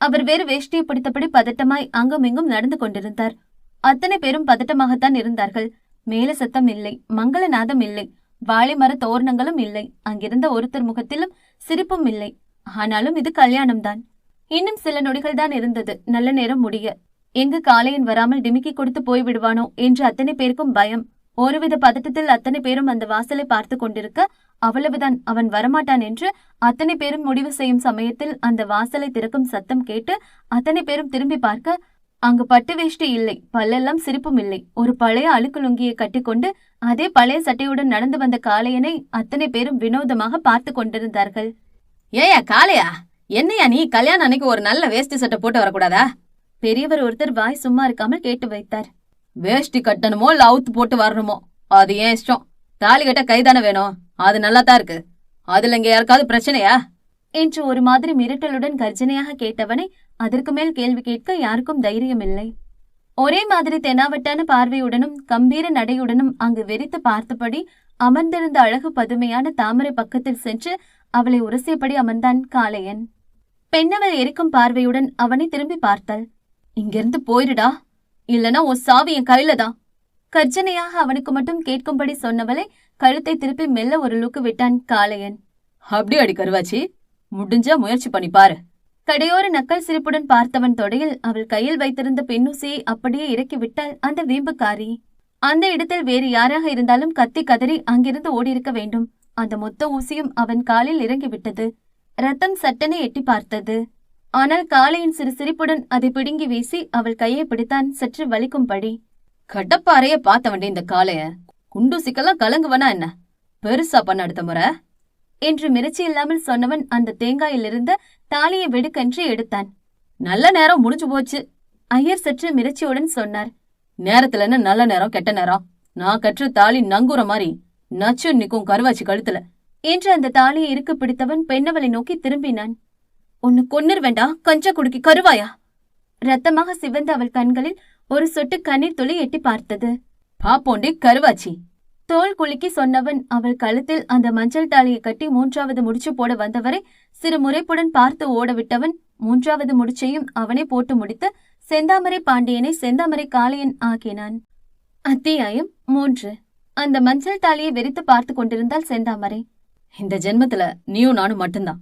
அவர் வேறு வேஷ்டியை பிடித்தபடி பதட்டமாய் அங்கும் இங்கும் நடந்து கொண்டிருந்தார். அத்தனை பேரும் பதட்டமாகத்தான் இருந்தார்கள். மேல சத்தம் இல்லை, மங்களநாதம் இல்லை, வாழை மர தோரணங்களும் இல்லை. அங்கிருந்த ஒருத்தர் முகத்திலும் சிரிப்பும் இல்லை. ஆனாலும் இது கல்யாணம்தான். இன்னும் சில நொடிகள் தான் இருந்தது நல்ல நேரம் முடிய. எங்கு காளையன் வராமல் டிமிக்கி கொடுத்து போய்விடுவானோ என்று அத்தனை பேருக்கும் பயம். ஒருவித பதட்டத்தில் அத்தனை பேரும் அந்த வாசலை பார்த்து கொண்டிருக்க, அவ்வளவுதான், அவன் வரமாட்டான் என்று அத்தனை பேரும் முடிவு செய்யும் சமயத்தில் அந்த வாசலை திறக்கும் சத்தம் கேட்டு அத்தனை பேரும் திரும்பி பார்க்க, அங்கு பட்டு வேஷ்டி இல்லை, பல்லெல்லாம் சிரிப்பும் இல்லை. ஒரு பழைய அழுக்கு லுங்கியை கட்டிக்கொண்டு அதே பழைய சட்டையுடன் நடந்து வந்த காளையனை அத்தனை பேரும் வினோதமாக பார்த்து கொண்டிருந்தார்கள். ஏயா காளையா, என்னையா நீ கல்யாணம் அன்னைக்கு ஒரு நல்ல வேஷ்டி சட்டை போட்டு வரக்கூடாதா? பெரியவர் ஒருத்தர் வாய் சும்மா இருக்காமல் கேட்டு வைத்தார். வேஷ்டி கட்டணுமோ இல்ல அவுத்து போட்டு வரணுமோ அது ஏன் இஷ்டம். தாலி கட்ட கைதானே வேணும், அது நல்லாதான் இருக்கு. அதுல இங்க யாருக்காவது பிரச்சனையா என்று ஒரு மாதிரி மிரட்டலுடன் கர்ஜனையாக கேட்டவனை அதற்கு மேல் கேள்வி கேட்க யாருக்கும் தைரியம் இல்லை. ஒரே மாதிரி தெனாவட்டான பார்வையுடனும் கம்பீர நடையுடனும் அங்கு வெறித்து பார்த்தபடி அமர்ந்திருந்த அழகு பதுமையான தாமரை பக்கத்தில் சென்று அவளை உரசியபடி அமர்ந்தான் காளையன். பெண்ணவள் எரிக்கும் பார்வையுடன் அவனை திரும்பி பார்த்தாள். இங்கிருந்து போயிடுடா, இல்லனா உன் சாவி என் கையில தான். கர்ஜனையாக அவனுக்கு மட்டும் கேட்கும்படி சொன்னவளை கழுத்தை திருப்பி மெல்ல ஒரு லுக்கு விட்டான் காளையன். அப்படி அடி கருவாச்சி, முடிஞ்சா முயற்சி பண்ணி பாரு. கடையோர நக்கல் சிரிப்புடன் பார்த்தவன் தொடையில் அவள் கையில் வைத்திருந்த பெண்ணூசியை அப்படியே இறக்கி விட்டாள் அந்த வீம்புக்காரி. அந்த இடத்தில் வேறு யாராக இருந்தாலும் கத்தி கதறி அங்கிருந்து ஓடியிருக்க வேண்டும். அந்த மொத்த ஊசியும் அவன் காலில் இறங்கிவிட்டது. ரத்தம் சட்டென எட்டி பார்த்தது. ஆனால் காளையின் சிறு சிரிப்புடன் அதை பிடுங்கி வீசி அவள் கையை பிடித்தான், சற்று வலிக்கும்படி. கடப்பாறைய பார்த்த வேண்டிய இந்த காளைய குண்டூசிக்கெல்லாம் கலங்குவனா என்ன? பெருசா பண்ண அடுத்த முறை என்று மிரட்சி இல்லாமல் சொன்னவன் அந்த தேங்காயிலிருந்த தாலியை வெடுக்கென்று எடுத்தான். நல்ல நேரம் முடிஞ்சு போச்சு. ஐயர் சற்று மிரட்சியுடன் சொன்னார். நேரத்துல என்ன நல்ல நேரம் கெட்ட நேரம்? நான் கற்று தாலி நங்குற மாதிரி நச்சு நிக்கும் கருவாச்சி கழுத்துல என்று அந்த தாலியை இறுக்கு பிடித்தவன் பெண்ணவளை நோக்கி திரும்பினான். உன்னு கொன்னிர் வேண்டா, கஞ்சா குடுக்கி கருவாயா? ரத்தமாக சிவந்த அவள் கண்களில் ஒரு சொட்டு கண்ணீர் துளி எட்டி பார்த்தது. பாப்போண்டி கருவாச்சி, தோல் குலுக்கி சொன்னவன் அவள் கழுத்தில் அந்த மஞ்சள் தாலியை கட்டி 3வது முடிச்சு போட வந்தவரை சிறு முறைப்புடன் பார்த்து ஓடவிட்டவன் 3வது முடிச்சையும் அவனே போட்டு முடித்து செந்தாமரை பாண்டியனை செந்தாமரை காளையன் ஆக்கினான். அத்தியாயம் 3. அந்த மஞ்சள் தாலியை வெறித்து பார்த்து கொண்டிருந்தாள் செந்தாமரை. இந்த ஜென்மத்துல நீயும் நானும் மட்டும்தான்.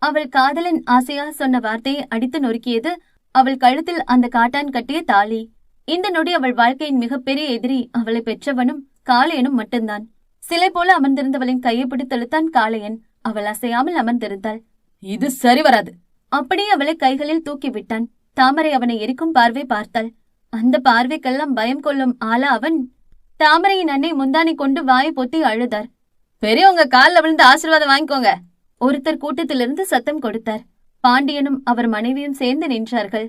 அவள் காதலன் ஆசையாக சொன்ன வார்த்தையை அடித்து நொறுக்கியது அவள் கழுத்தில் அந்த காட்டான் கட்டிய தாலி. இந்த நொடி அவள் வாழ்க்கையின் மிகப்பெரிய எதிரி அவளை பெற்றவனும் காளையனும் மட்டும்தான். சிலை போல அமர்ந்திருந்தவளின் கையை பிடித்தெழுத்தான் காளையன். அவள் அசையாமல் அமர்ந்திருந்தாள். இது சரி வராது. அப்படியே அவளை கைகளில் தூக்கி விட்டான். தாமரை அவனை எரிக்கும் பார்வை பார்த்தாள். அந்த பார்வைக்கெல்லாம் பயம் கொள்ளும் ஆளா அவன்? தாமரையின் அன்னை முந்தானை கொண்டு வாயை பொத்தி அழுதார். பெரியவங்க காலில் விழுந்து ஆசீர்வாதம் வாங்கிக்கோங்க. ஒருத்தர் கூட்டத்திலிருந்து சத்தம் கொடுத்தார். பாண்டியனும் அவர் மனைவியும் சேர்ந்து நின்றார்கள்.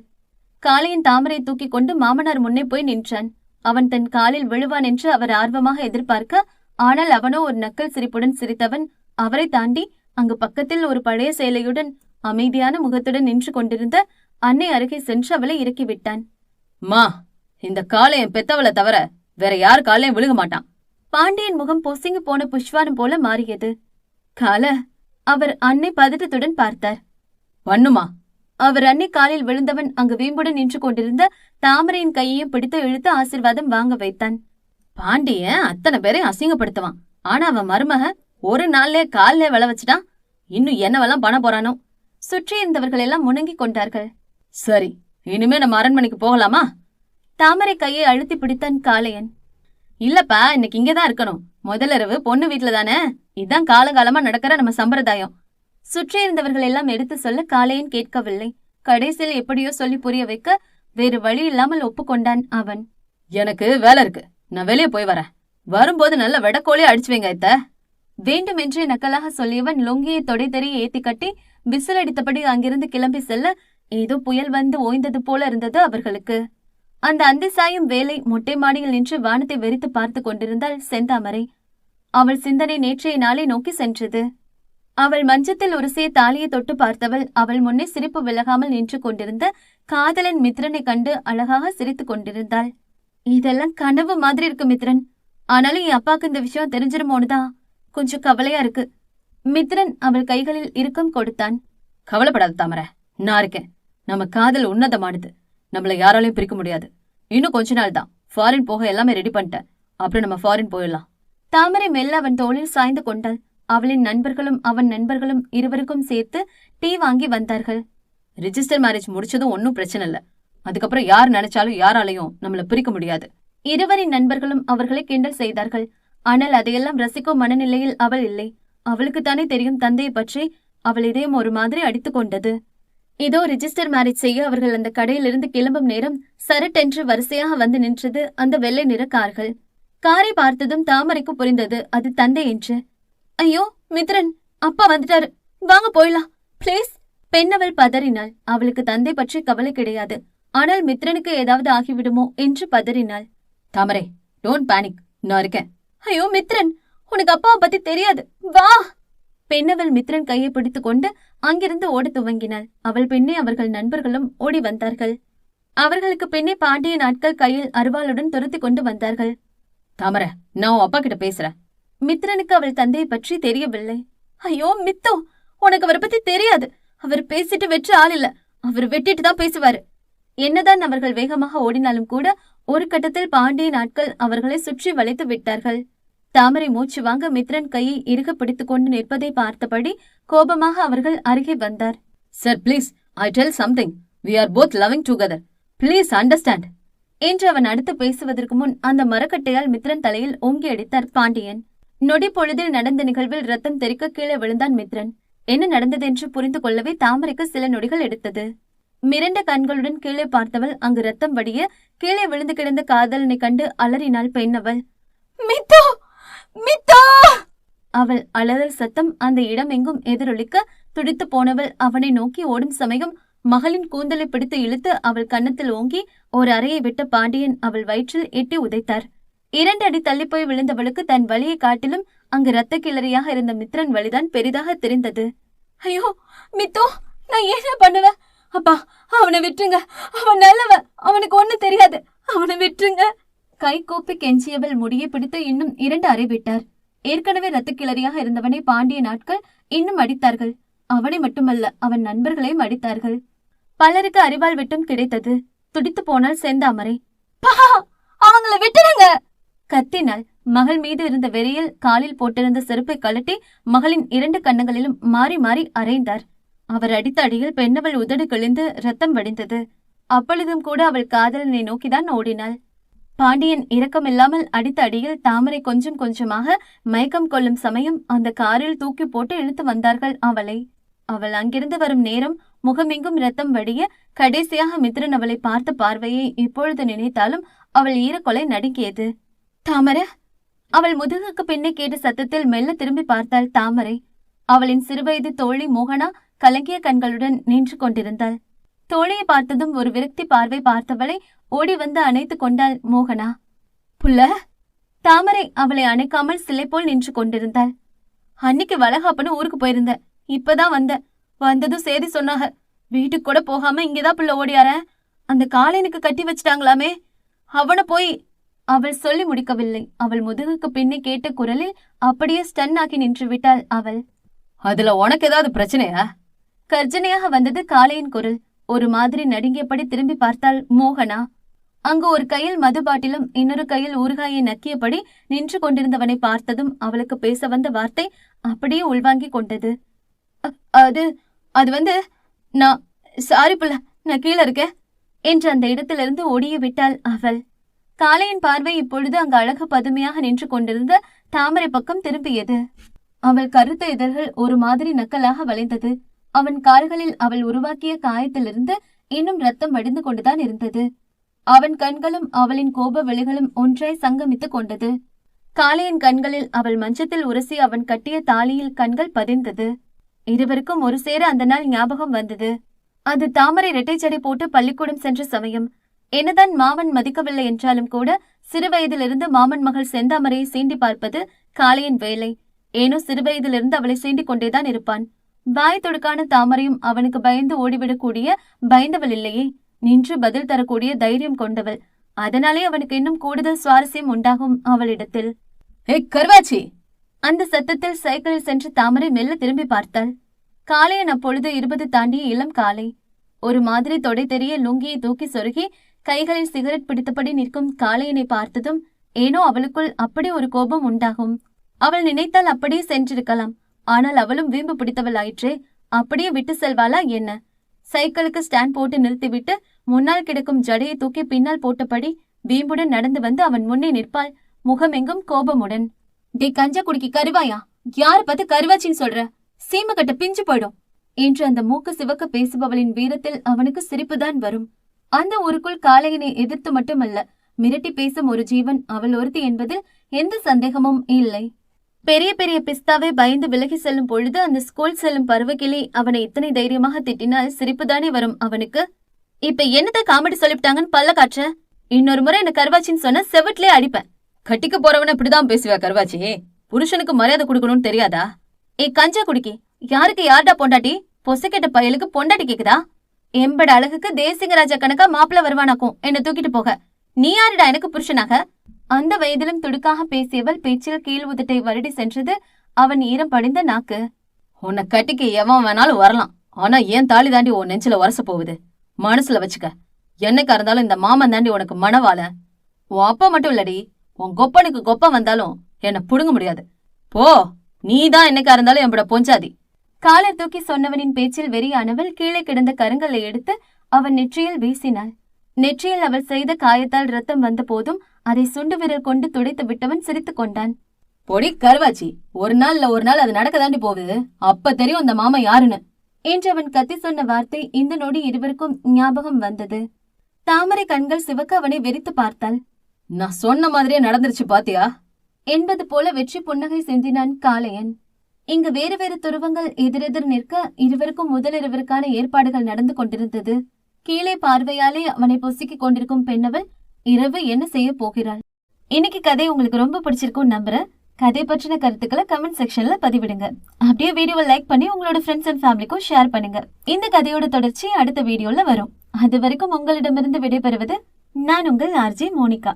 காளையின் தாமரை தூக்கி கொண்டு மாமனார் முன்னே போய் நின்றான். அவன் தன் காலில் விழுவான் என்று அவர் ஆர்வமாக எதிர்பார்க்க, ஆனால் அவனோ ஒரு நக்கல் சிரிப்புடன் சிரித்தவன் அவரை தாண்டி அங்கு பக்கத்தில் ஒரு பழைய சேலையுடன் அமைதியான முகத்துடன் நின்று கொண்டிருந்த அன்னை அருகே சென்று அவளை இறக்கிவிட்டான். மா, இந்த காளையன் பெத்தவளை தவிர வேற யார் காலையும் விழுக மாட்டான். பாண்டியன் முகம் பொசுங்கி போன புஷ்வானம் போல மாறியது. கால அவர் அன்னை பதட்டத்துடன் பார்த்தார். பண்ணுமா? அவர் அன்னை காலில் விழுந்தவன் அங்கு வீம்புடன் நின்று கொண்டிருந்த தாமரையின் கையையும் பிடித்து இழுத்து ஆசீர்வாதம் வாங்க வைத்தான். பாண்டியன் அத்தனை பேரையும் அசிங்கப்படுத்துவான். ஆனா அவன் மருமக ஒரு நாள்லே காலிலே விழ வச்சுட்டான். இன்னும் என்னவெல்லாம் பண்ண போறானோ? சுற்றி இருந்தவர்கள் எல்லாம் முணங்கி கொண்டார்கள். சரி, இனிமே நம்ம அரண்மனைக்கு போகலாமா? தாமரை கையை அழுத்தி பிடித்தான் காளையன். இல்லப்பா, இன்னைக்கு இங்கதான் இருக்கணும். முதலிரவு பொண்ணு வீட்டுல தானே. இதான் காலகாலமா நடக்கிற நம்ம சம்பிரதாயம். சுற்றி இருந்தவர்கள் எல்லாம் எடுத்து சொல்ல காளையன் கேட்கவில்லை. கடைசியில் எப்படியோ சொல்லி புரிய வைக்க வேறு வழி இல்லாமல் ஒப்புக்கொண்டான் அவன். எனக்கு வேலை இருக்கு, நான் வெளியே போய் வரேன். வரும்போது நல்ல வெடக்கோழியா அடிச்சு வைங்க அத்த. வேண்டுமென்றே நக்கலாக சொல்லியவன் லுங்கியை தொடை தெரிய ஏத்தி கட்டி விசில் அடித்தபடி அங்கிருந்து கிளம்பி செல்ல ஏதோ புயல் வந்து ஓய்ந்தது போல இருந்தது அவர்களுக்கு. அந்த அந்தி சாயும் வேலை மொட்டை மாடியில் நின்று வானத்தை வெறித்து பார்த்து கொண்டிருந்தாள் செந்தாமரை. அவள் சிந்தனை நேற்றைய நாளை நோக்கி சென்றது. அவள் மஞ்சத்தில் உரசிய தாலியை தொட்டு பார்த்தவள் அவள் முன்னே சிரிப்பு விலகாமல் நின்று கொண்டிருந்த காதலன் மித்ரனை கண்டு அழகாக சிரித்துக் கொண்டிருந்தாள். இதெல்லாம் கனவு மாதிரி இருக்கு மித்ரன். ஆனாலும் என் அப்பாவுக்கு இந்த விஷயம் தெரிஞ்சிருமோனுதான் கொஞ்சம் கவலையா இருக்கு. மித்ரன் அவள் கைகளில் இறுக்கம் கொடுத்தான். கவலைப்படாத தாமரை, நான் இருக்கேன். நம்ம காதல் உன்னதமானது. நம்மள யாராலையும் பிரிக்க முடியாது. இன்னும் கொஞ்ச நாள் தான். ஃபாரின் போக எல்லாமே ரெடி பண்ணிட்டேன். அப்புறம் நம்ம ஃபாரின் போயிடலாம். தாமரை மெல்ல அவன் தோளில் சாய்ந்து கொண்டாள். அவளின் நண்பர்களும் அவன் நண்பர்களும் இருவருக்கும் சேர்த்து டீ வாங்கி வந்தார்கள். ரிஜிஸ்டர் மேரேஜ் முடிச்சதும் ஒன்னும் பிரச்சனை இல்ல. அதுக்கப்புறம் யார் நினைச்சாலும் யாராலையும் நம்மள பிரிக்க முடியாது. இருவரின் நண்பர்களும் அவர்களை கிண்டல் செய்தார்கள். ஆனால் அதையெல்லாம் ரசிக்கும் மனநிலையில் அவள் இல்லை. அவளுக்குத்தானே தெரியும் தந்தையை பற்றி. அவள் இதயம் ஒரு மாதிரி அடித்து கொண்டது. இதோ ரிஜிஸ்டர் மேரேஜ் செய்ய அவர்கள் அந்த கடையிலிருந்து கிளம்பும் நேரம் சரட்டென்று வரிசையாக வந்து நின்றது அந்த வெள்ளை நிற கார்கள். காரை பார்த்ததும் தாமரைக்கு புரிந்தது அது தந்தை என்று. ஐயோ மித்ரன், அப்பா வந்துட்டாரு, வாங்க போயிடலாம் பிளீஸ். பெண்ணவள் பதறினாள். அவளுக்கு தந்தை பற்றி கவலை கிடையாது. ஆனால் மித்ரனுக்கு ஏதாவது ஆகிவிடுமோ என்று பதறினாள். தாமரை, டோன்ட் பேனிக், நான் இருக்கேன். ஐயோ மித்ரன், உனக்கு அப்பாவை பத்தி தெரியாது, வா. பெண்ணவள் மித்ரன் கையை பிடித்து கொண்டு அங்கிருந்து ஓட துவங்கினாள். அவள் பின்னே அவர்கள் நண்பர்களும் ஓடி வந்தார்கள். அவர்களுக்கு பின்னே பாண்டிய நாட்கள் கையில் அருவாளுடன் துரத்தி கொண்டு வந்தார்கள். தாமரை, நான் உன் அப்பா கிட்ட பேசுறேன். மித்ரனுக்கு அவள் தந்தையை பற்றி தெரியவில்லை. ஐயோ மித்தோ, உனக்கு அவரை பத்தி தெரியாது. அவர் பேசிட்டு வெற்ற ஆள் இல்ல, அவர் வெட்டிட்டு தான் பேசுவாரு. என்னதான் அவர்கள் வேகமாக ஓடினாலும் கூட ஒரு கட்டத்தில் பாண்டியன் ஆட்கள் அவர்களை சுற்றி வளைத்து விட்டார்கள். தாமரை மூச்சு வாங்க மித்ரன் கையை இறுக பிடித்துக் கொண்டு நிற்பதை பார்த்தபடி கோபமாக அவர்கள் அருகே வந்தார். Sir please, I tell something. We are both loving together. Please understand என்று அவன் அடுத்து பேசுவதற்கு முன் அந்த மரக்கட்டையால் மித்ரன் தலையில் ஓங்கி அடித்தார் பாண்டியன். நொடி பொழுதில் நடந்த நிகழ்வில் ரத்தம் தெறிக்க கீழே விழுந்தான் மித்ரன். என்ன நடந்ததென்று புரிந்து கொள்ளவே தாமரைக்கு சில நொடிகள் எடுத்தது. மிரண்ட கண்களுடன் கீழே பார்த்தவள் அங்கு ரத்தம் வடிய கீழே விழுந்து கிடந்த காதலனை கண்டு அலறினாள் பெண்ணவள். மித்தோ, மித்தோ! அவள் அலறல் சத்தம் அந்த இடம் எங்கும் எதிரொலிக்க துடித்து போனவள் அவனை நோக்கி ஓடும் சமயம் மகளின் கூந்தலை பிடித்து இழுத்து அவள் கன்னத்தில் ஓங்கி ஒரு அறையை விட்ட பாண்டியன் அவள் வயிற்றில் எட்டி உதைத்தார். 2 அடி தள்ளிப்போய் விழுந்தவளுக்கு தன் வலியை காட்டிலும் அங்கு ரத்த கிளறியாக இருந்த மித்ரன் வலிதான் பெரிதாக தெரிந்தது. ஐயோ மித்தோ, நான் என்ன பண்ணுவேன்? அப்பா, அவனை விட்டுருங்க, அவன் நல்லவன், அவனுக்கு ஒண்ணு தெரியாது, அவனை விட்டுருங்க. கை கூப்பி கெஞ்சியவள் முடியை பிடித்து இன்னும் 2 அறை விட்டார். ஏற்கனவே ரத்த கிளறியாக இருந்தவனை பாண்டிய நாட்கள் இன்னும் அடித்தார்கள். அவனை மட்டுமல்ல, அவன் நண்பர்களையும் அடித்தார்கள். பலருக்கு அறிவால் வெட்டும் கிடைத்தது. துடித்து போனால் செந்தாமரை. அவங்கள விட்டுருங்க கத்தினாள். மகள் மீது இருந்த வெறியில் காலில் போட்டிருந்த செருப்பை கழட்டி மகளின் 2 கன்னங்களிலும் மாறி மாறி அறைந்தார். அவர் அடித்த அடியில் பெண்ணவள் உதடு கிழிந்து ரத்தம் வடிந்தது. அப்பொழுதும் கூட அவள் காதலனை நோக்கிதான் ஓடினாள். பாண்டியன் இரக்கமில்லாமல் அடித்த அடியில் தாமரை கொஞ்சம் கொஞ்சமாக மயக்கம் கொள்ளும் சமயம் அந்த காரில் தூக்கி போட்டு இழுத்து வந்தார்கள் அவளை. அவள் அங்கிருந்து வரும் நேரம் முகமெங்கும் ரத்தம் வடிய கடைசியாக மித்ரன் அவளை பார்த்த பார்வையை இப்பொழுது நினைத்தாலும் அவள் ஈரக்கொலை நடுங்கியது. தாமரை! அவள் முதுகுக்கு பின்னே கேட்ட சத்தத்தில் மெல்ல திரும்பி பார்த்தாள் தாமரை. அவளின் சிறுவயது தோழி மோகனா கலங்கிய கண்களுடன் நின்று கொண்டிருந்தாள். தோழியை பார்த்ததும் ஒரு விரக்தி பார்வை பார்த்தவளை ஓடி வந்து அணைத்துக் கொண்டாள் மோகனா. புள்ள! தாமரை அவளை அணைக்காமல் சிலை போல் நின்று கொண்டிருந்தாள். அன்னைக்கு வளகாப்புன்னு ஊருக்கு போயிருந்த, இப்பதான் வந்ததும் சேதி சொன்னாக. வீட்டுக்கு கூட போகாம இங்கேதான் புள்ள ஓடியார. அந்த காளையனுக்கு கட்டி வச்சிட்டாங்களாமே, அவனை போய்... அவள் சொல்லி முடிக்கவில்லை. அவள் முதுகுக்கு பின்னே கேட்ட குரலில் அப்படியே ஸ்டன் ஆகி நின்று விட்டாள் அவள். அதுல உனக்கு ஏதாவது பிரச்சனையா? கர்ஜனையாக வந்தது காளையின் குரல். ஒரு மாதிரி நடுங்கியபடி திரும்பி பார்த்தாள் மோகனா. அங்கு ஒரு கையில் மது பாட்டிலும் இன்னொரு கையில் ஊறுகாயை நக்கியபடி நின்று கொண்டிருந்தவனை பார்த்ததும் அவளுக்கு பேச வந்த வார்த்தை அப்படியே உள்வாங்கி கொண்டது. அது நான் சாரி புள்ள, நான் கீழே இருக்கேன் என்று அந்த இடத்திலிருந்து ஓடிய விட்டாள் அவள். காளையின் பார்வை இப்பொழுது அங்கு அழகு பதுமையாக நின்று கொண்டிருந்த தாமரை பக்கம் திரும்பியது. அவள் கருத்த இதழ்கள் ஒரு மாதிரி நக்கலாக வளைந்தது. அவன் கால்களில் அவள் உருவாக்கிய காயத்திலிருந்து இன்னும் ரத்தம் வடிந்து கொண்டுதான் இருந்தது. அவன் கண்களும் அவளின் கோப வெளிகளும் ஒன்றாய் சங்கமித்துக் கொண்டது. காளையின் கண்களில் அவள் மஞ்சத்தில் உரசி அவன் கட்டிய தாலியில் கண்கள் பதிந்தது. இருவருக்கும் ஒரு சேர அந்த நாள் ஞாபகம் வந்தது. அது தாமரை இரட்டைச்சடை போட்டு பள்ளிக்கூடம் சென்ற சமயம். என்னதான் மாமன் மதிக்கவில்லை என்றாலும் கூட சிறுவயதிலிருந்து மாமன் மகள் செந்தாமரையை சீண்டி பார்ப்பது காளையின் வேலை. ஏனோ சிறுவயதிலிருந்து அவளை சீண்டிக் கொண்டேதான் இருப்பான். வாய் தொடுக்கான தாமரையும் அவனுக்கு பயந்து ஓடிவிடக்கூடிய பயந்தவள் இல்லையே, நின்று பதில் தரக்கூடிய தைரியம் கொண்டவள். அதனாலே அவனுக்கு இன்னும் கூடுதல் சுவாரஸ்யம் உண்டாகும் அவளிடத்தில். கருவாச்சி! அந்த சத்தத்தில் சைக்கிளில் சென்று தாமரை மெல்ல திரும்பி பார்த்தாள். காளையன் அப்பொழுது 20 தாண்டிய இளம் காளை. ஒரு மாதிரி தொடை தெரிய லுங்கியை தூக்கி சொருகி கைகளில் சிகரெட் பிடித்தபடி நிற்கும் காளையனை பார்த்ததும் ஏனோ அவளுக்குள் அப்படி ஒரு கோபம் உண்டாகும். அவள் நினைத்தால் அப்படியே சென்றிருக்கலாம். ஆனால் அவளும் வீம்பு பிடித்தவள் ஆயிற்றே, அப்படியே விட்டு செல்வாளா என்ன? சைக்கிளுக்கு ஸ்டாண்ட் போட்டு நிறுத்திவிட்டு முன்னால் கிடக்கும் ஜடையை தூக்கி பின்னால் போட்டபடி வீம்புடன் நடந்து வந்து அவன் முன்னே நிற்பாள், முகமெங்கும் கோபமுடன். டே கஞ்சா குடிக்கி கருவாயா, யாரு பார்த்து கருவாச்சின்னு சொல்ற? சீம கட்ட பிஞ்சு போயிடும் என்று அந்த மூக்கு சிவக்க பேசுபவளின் வீரத்தில் அவனுக்கு சிரிப்புதான் வரும். அந்த ஊருக்குள் காளையனை எதிர்த்து மட்டுமல்ல, மிரட்டி பேசும் ஒரு ஜீவன் அவள் ஒருத்தி என்பதில் எந்த சந்தேகமும் இல்லை. பெரிய பெரிய பிஸ்தாவை பயந்து விலகி செல்லும் பொழுது அந்த ஸ்கூல் செல்லும் பருவகிளி அவனை இத்தனை தைரியமாக திட்டினால் சிரிப்புதானே வரும் அவனுக்கு. இப்ப என்னத்த காமெடி சொல்லிவிட்டாங்கன்னு பல்ல காற்ற? இன்னொரு முறை என்ன கருவாச்சின்னு சொன்ன செவட்லயே அடிப்பேன். கட்டிக்க போறவன இப்படிதான் பேசுவா கருவாச்சி? புருஷனுக்கு மரியாதை கொடுக்கணும்னு தெரியாதா? கஞ்சா குடிக்கி, யாருக்கு யார்டா பொண்டாட்டி? பொசக்கெட்ட பயலுக்கு பொண்டாட்டி கேக்குதா? எம்பட அழகுக்கு தேசிங்கராஜா கணக்கா மாப்பிள்ள வருவானாக்கும் என்ன தூக்கிட்டு போக. நீ யாருடா எனக்கு புருஷனாக? அந்த வயதிலும் துடுக்காக பேசியவள் பேச்சில் கீழ் உதட்டை வருடி சென்றது அவன் ஈரம் படிந்த நாக்கு. உன்னை கட்டிக்கு எவன் வேணாலும் வரலாம், ஆனா ஏன் தாலி தாண்டி உன் நெஞ்சில உரச போகுது. மனசுல வச்சுக்க, என்னைக்கா இருந்தாலும் இந்த மாமன் தாண்டி உனக்கு மணவாள. உன் அப்பா மட்டும் இல்லடி, உன் கொப்பனுக்கு கொப்பம் வந்தாலும் என்ன புடுங்க முடியாது. போ, நீதான் என்னைக்கா இருந்தாலும் என்பட பொஞ்சாதி. காலர் தூக்கி சொன்னவனின் பேச்சில் வெறியானவள் கீழே கிடந்த கருங்கல்லை எடுத்து அவன் நெற்றியில் வீசினாள். நெற்றியில் அவள் செய்த காயத்தால் ரத்தம் வந்த போதும் அதை சுண்டு விரல் கொண்டு துடைத்து விட்டவன் சிரித்துக் கொண்டான். பொடி கருவாச்சி, ஒரு நாள் அது நடக்க தாண்டி போகுது. அப்ப தெரியும் அந்த மாமா யாருன்னு என்று அவன் கத்தி சொன்ன வார்த்தை இந்த நொடி இருவருக்கும் ஞாபகம் வந்தது. தாமரை கண்கள் சிவக்க அவனை வெறித்து பார்த்தாள். நான் சொன்ன மாதிரியே நடந்துருச்சு பாத்தியா என்பது போல வெற்றி புன்னகை சிந்தினான் காளையன். இங்கு வேறு வேறு துருவங்கள் எதிரெதிர் நிற்க இருவருக்கும் முதலிரவிற்கான ஏற்பாடுகள் நடந்து கொண்டிருந்தது. கீழே பார்வையாலே அவனை பொசுக்கிக் கொண்டிருக்கும் பெண்ணவள் இரவு என்ன செய்ய போகிறாள்? இன்னைக்கு கதை உங்களுக்கு ரொம்ப பிடிச்சிருக்கும் நம்புறேன். கதை பற்றின கருத்துக்களை கமெண்ட் செக்ஷன்ல பதிவிடுங்க. அப்படியே வீடியோவை லைக் பண்ணி உங்களோட ஃப்ரெண்ட்ஸ் அண்ட் ஃபேமிலிக்கும் ஷேர் பண்ணுங்க. இந்த கதையோட தொடர்ச்சி அடுத்த வீடியோல வரும். அது வரைக்கும் உங்களிடமிருந்து விடைபெறுவது நான் உங்கள் ஆர்ஜே மோனிகா.